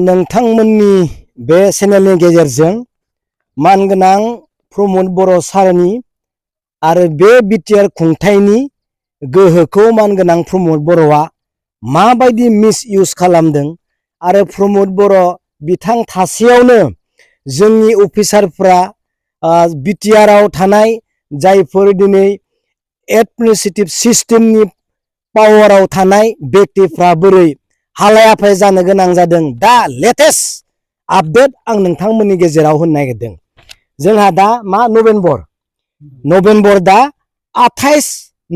नोंथांमोननि बे चेनेलनि गेजेरजों मानगोनां प्रमद बर' सारनि आरो बे बिटिआर खुंथायनि गोहोखौ मानगोनां प्रमद बर'आ माबायदि मिसइउज खालामदों आरो प्रमद बर' बिथां थासेयावनो जोंनि अफिसारफ्रा बिटिआरआव थानाय जायफोर दिनै एडमिनिस्ट्रेटिभ सिस्टेमनि पावाराव थानाय व्यक्तिफ्रा बोरै हालाय हाफाय जानो गोनां जादों दा लेटेस्ट आपडेट आं नोंथांमोननि गेजेराव होनो नागिरदों। जोंहा दा मा नभेम्बर दा 28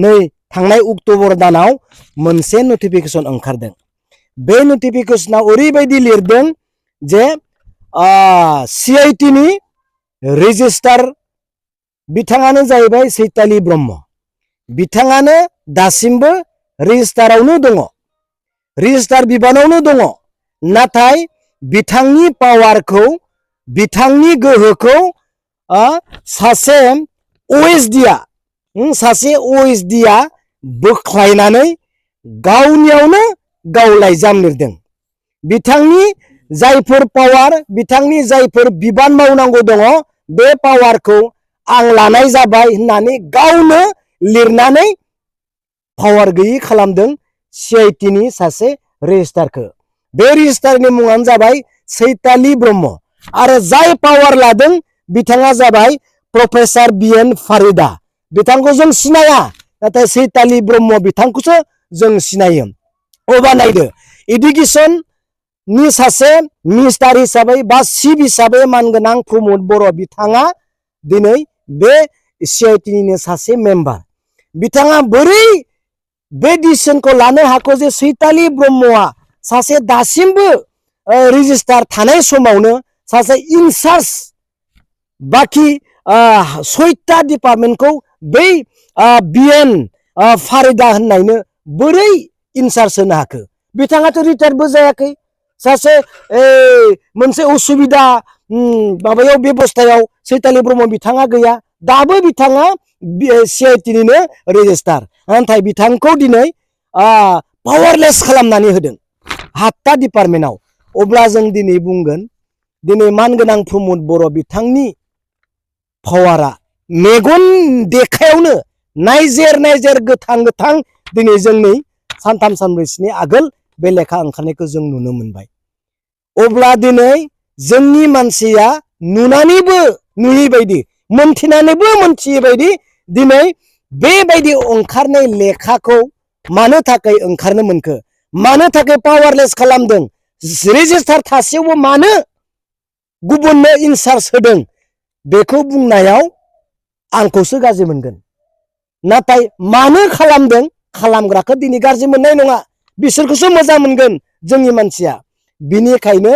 नै थांनाय अक्ट'बर दानाव मोनसे नटिफिकेशन ओंखारदों। बे नटिफिकेशनाव ओरैबायदि लिरदों जे CIT नि रेजिस्टार बिथाङानो जाहैबाय चैतालि ब्रह्म। बिथाङानो दासिमबो रेजिस्टारावनो दङ, रेजिस्टार बिबानावनो दङ, नाथाय बिथांनि पावारखौ बिथांनि गोहोखौ सासे OSD बोख्लायनानै गावनियावनो गाव लाइजाम लिरदों। बिथांनि जायफोर पावार बिथांनि जायफोर बिबान मावनांगौ दङ बे पावारखौ आं लानाय जाबाय होननानै गावनो लिरनानै पावार गैयै खालामदों CIT नि सासे रेजिस्टारखौ। बे रेजिस्टारनि मुङानो जाबाय चैतालि ब्रह्म आरो जाय पावार लादों बिथाङा जाबाय प्रफेसर BN फारिदा। बिथांखौ जों सिनाया, नाथाय चैतालि ब्रह्म बिथांखौसो जों सिनायो। अबा नायदो इडुकेशन नि सासे मिनिस्टार हिसाबै बा चिफ हिसाबै मानगोनां प्रमद बर' बिथाङा दिनै बे CIT निनो सासे मेम्बार। बिथाङा बोरै बे डिसिजनखौ लानो हाखौ जे चैतालि ब्रह्मआ सासे दासिमबो रेजिस्टार थानाय समावनो सासे इनचार्ज बाखि 6टा डिपार्टमेन्टखौ बै BN फारिदा होननायनो बोरै इनचार्ज होनो हाखो? बिथाङाथ' रिटायारबो जायाखै, सासे मोनसे उसुबिदा माबायाव बेबस्थायाव चैतालि ब्रह्म बिथाङा गैया, दाबो बिथाङा CIT निनो रेजिस्टार, नाथाय बिथांखौ दिनै पावारलेस खालामनानै होदों 7टा डिपार्टमेन्टआव। अब्ला जों दिनै बुंगोन दिनै मानगोनां प्रमद बर' बिथांनि पावारा मेगन देखायावनो नायजेर गोथां दिनै जोंनि सानथाम सानब्रैसोनि आगोल बे लेखा ओंखारनायखौ जों नुनो मोनबाय। अब्ला दिनै जोंनि मानसिया नुनानैबो नुयै बायदि, मोनथिनानैबो मोनथियै बायदि दिनै बेबायदि ओंखारनाय लेखाखौ मानो थाखाय ओंखारनो मोनखो, मानो थाखाय पावारलेस खालामदों, रेजिस्टार थासेयावबो मानो गुबुननो इनचार्ज होदों, बेखौ बुंनायाव आंखौसो गाज्रि मोनगोन। नाथाय मानो खालामदों, खालामग्राखौ दिनै गाज्रि मोननाय नङा, बिसोरखौसो मोजां मोनगोन जोंनि मानसिया। बिनिखायनो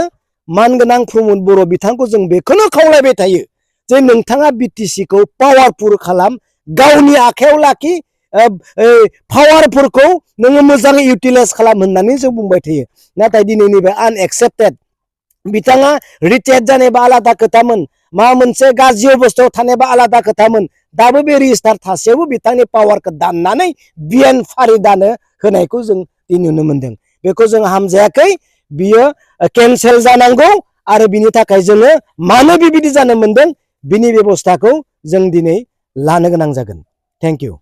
मानगोनां प्रमद बर' बिथांखौ जों बेखौनो खावलायबाय थायो जे नोंथाङा BTC खौ पावारफुल खालाम, गावनि आखायाव लाखि, पावारफोरखौ नोङो मोजाङै इउटिलाइज खालाम होननानै जों बुंबाय थायो। नाथाय दिनै नैबे आनएक्सेप्टेड, बिथाङा रिटायार्ड जानायबा आलादा खोथामोन, मा मोनसे गाज्रि अबस्थायाव थानायबा आलादा खोथामोन, दाबो बे रेजिस्टार थासेयावबो बिथांनि पावारखौ दाननानै BN फारिदानो होनायखौ जों नुनो मोनदों। बेखौ जों हामजायाखै, बियो केन्सेल जानांगौ आरो बिनि थाखाय जोङो मानो बेबायदि जानो मोनदों बिनि बेबस्थाखौ जों दिनै लानो गोनां जागोन। Thank you.